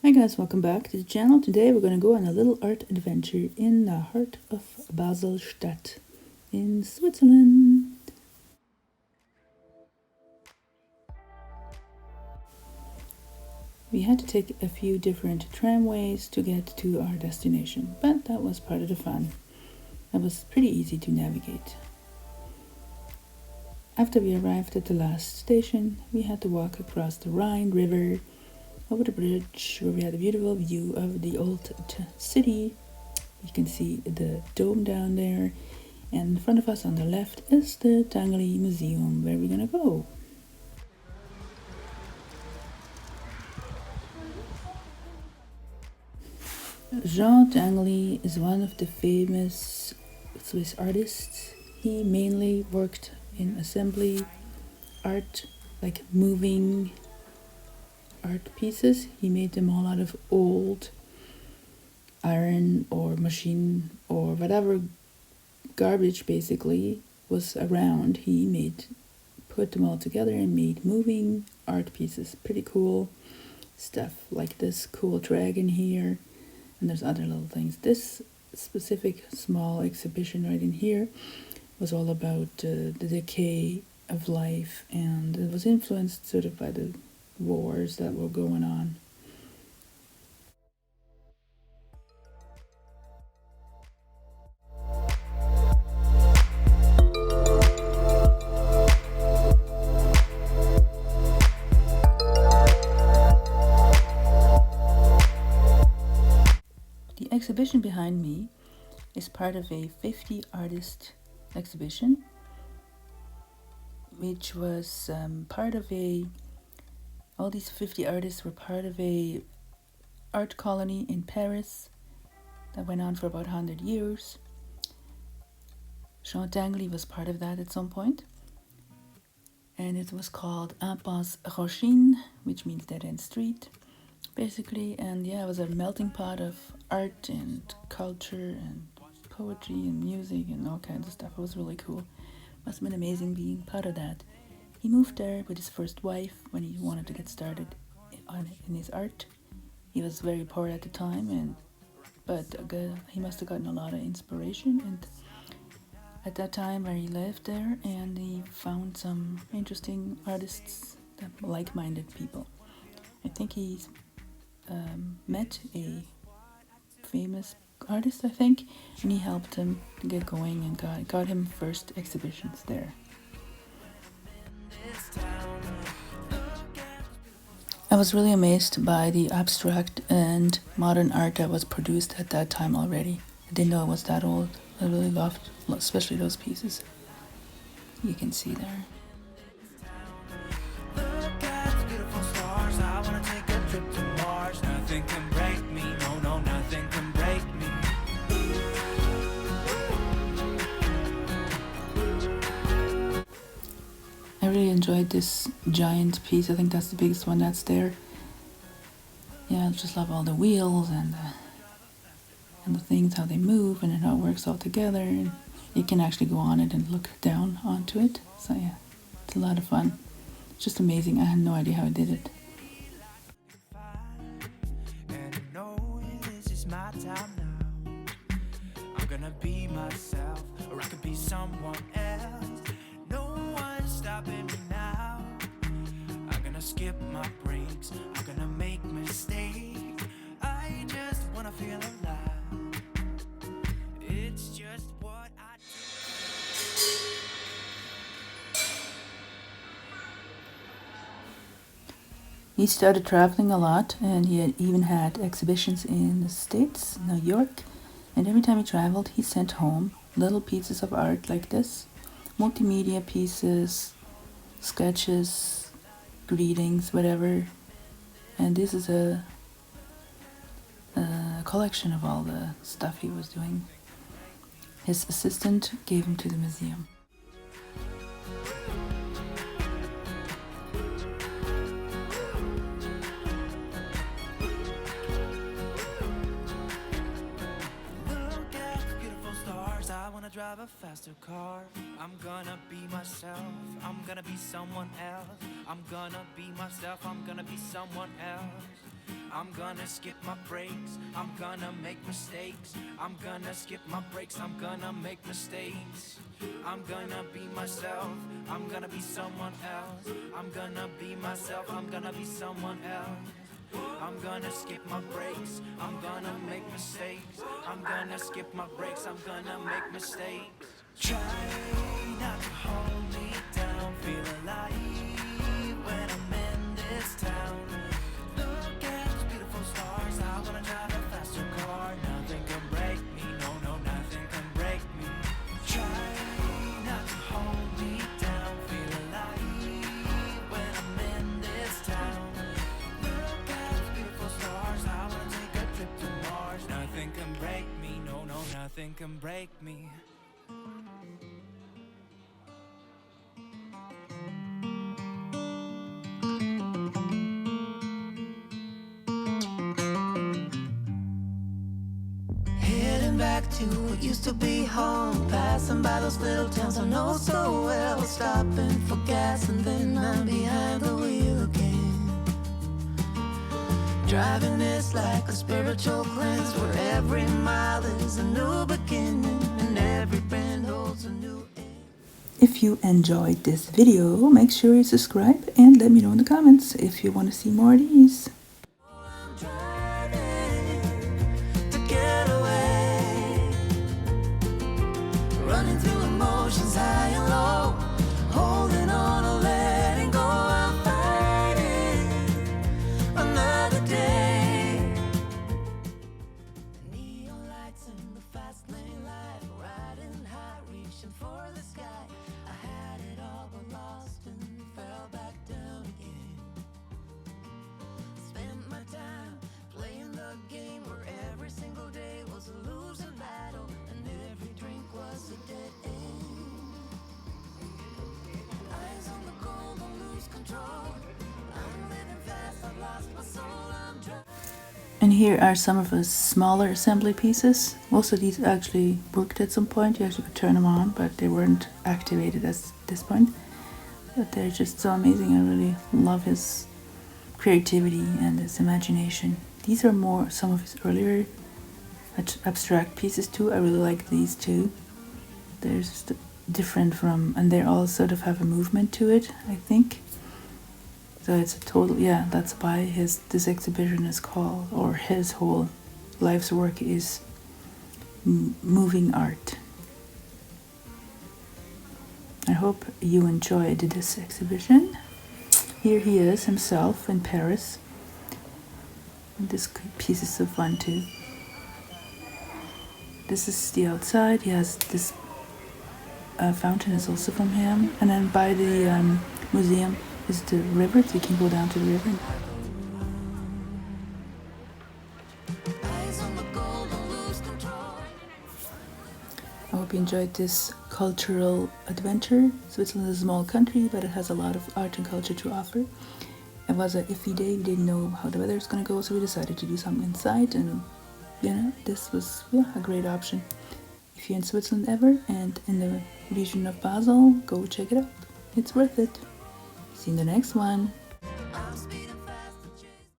Hi guys, welcome back to the channel. Today we're going to go on a little art adventure in the heart of Basel in Switzerland. We had to take a few different tramways to get to our destination, but that was part of the fun. It was pretty easy to navigate. After we arrived at the last station, we had to walk across the Rhine River over the bridge where we had a beautiful view of the old city. You can see the dome down there, and in front of us on the left is the JeanTiguely Museum where we're gonna go. JeanTiguely is one of the famous Swiss artists. He mainly worked in assembly art, like moving art pieces. He made them all out of old iron or machine or whatever garbage basically was around. He put them all together and made moving art pieces. Pretty cool stuff, like this cool dragon here, and there's other little things. This specific small exhibition right in here was all about the decay of life, and it was influenced sort of by the wars that were going on. The exhibition behind me is part of a 50 artist exhibition, which was all these 50 artists were part of a art colony in Paris that went on for about 100 years. JeanTiguely was part of that at some point, and it was called Impasse Rochine, which means dead end street basically. And yeah, it was a melting pot of art and culture and poetry and music and all kinds of stuff. It was really cool. Must have been amazing being part of that. He moved there with his first wife when he wanted to get started in his art. He was very poor at the time, but he must have gotten a lot of inspiration and at that time where he lived there, and he found some interesting artists, that like-minded people. I think he's met a famous artist, I think, and he helped him to get going and got him first exhibitions there. I was really amazed by the abstract and modern art that was produced at that time already. I didn't know it was that old. I really loved, especially those pieces you can see there. I really enjoyed this giant piece. I think that's the biggest one that's there. Yeah, I just love all the wheels and the things, how they move and how it works all together. And you can actually go on it and look down onto it. So yeah, it's a lot of fun. It's just amazing. I had no idea how I did it. I'm gonna be myself, or I could be someone else. No one's stopping me now. I'm gonna skip my breaks, I'm gonna make mistakes. I just wanna feel alive. It's just what I do. He started traveling a lot, and he had even had exhibitions in the States, New York, and every time he traveled he sent home little pieces of art like this, multimedia pieces, sketches, greetings, whatever. And this is a collection of all the stuff he was doing. His assistant gave him to the museum. Drive a faster car. I'm gonna be myself. I'm gonna be someone else. I'm gonna be myself. I'm gonna be someone else. I'm gonna skip my breaks, I'm gonna make mistakes. I'm gonna skip my breaks, I'm gonna make mistakes. I'm gonna be myself, I'm gonna be someone else. I'm gonna be myself, I'm gonna be someone else. I'm gonna skip my breaks, I'm gonna make mistakes. I'm gonna skip my breaks, I'm gonna make mistakes. Try not to hold me down, feel alive when I'm in this town. Look at those beautiful stars, I wanna drive a faster car. Nothing can break me, no, no, nothing can break me. Try not to hold me down, feel alive when I'm in this town. Look at those beautiful stars, I wanna take a trip to Mars. Nothing can break me, no, no, nothing can break me. Heading back to what used to be home, passing by those little towns I know so well, stopping for gas and then I'm behind the wheel again. Driving this like a spiritual cleanse, where every mile is a new beginning and every bend holds a new end. If you enjoyed this video, make sure you subscribe and let me know in the comments if you want to see more of these. I'm driving to get away, running through emotions high and low, holding on or letting go. I'm fighting another day. Neon lights in the fast lane life, riding high, reaching for the sky. I had it all but lost and fell back down again. Spent my time playing the game where every single day was a losing battle and every drink was a dead end. Eyes on the goal, don't lose control. I'm living fast, I've lost my soul, I'm driving. And here are some of the smaller assembly pieces. Most of these actually worked at some point. You actually could turn them on, but they weren't activated at this point. But they're just so amazing. I really love his creativity and his imagination. These are more some of his earlier abstract pieces too. I really like these too. They're just different from, and they all sort of have a movement to it, I think. So it's a total, yeah, that's why this exhibition is called, or his whole life's work is moving art. I hope you enjoyed this exhibition. Here he is himself in Paris. And this piece is so fun too. This is the outside. He has this fountain is also from him. And then by the museum is the river, so you can go down to the river. Eyes on the goal, don't lose control. I hope you enjoyed this cultural adventure. Switzerland is a small country, but it has a lot of art and culture to offer. It was an iffy day. We didn't know how the weather was going to go, so we decided to do something inside, and you know, this was a great option. If you're in Switzerland ever and in the region of Basel, go check it out. It's worth it. See you in the next one.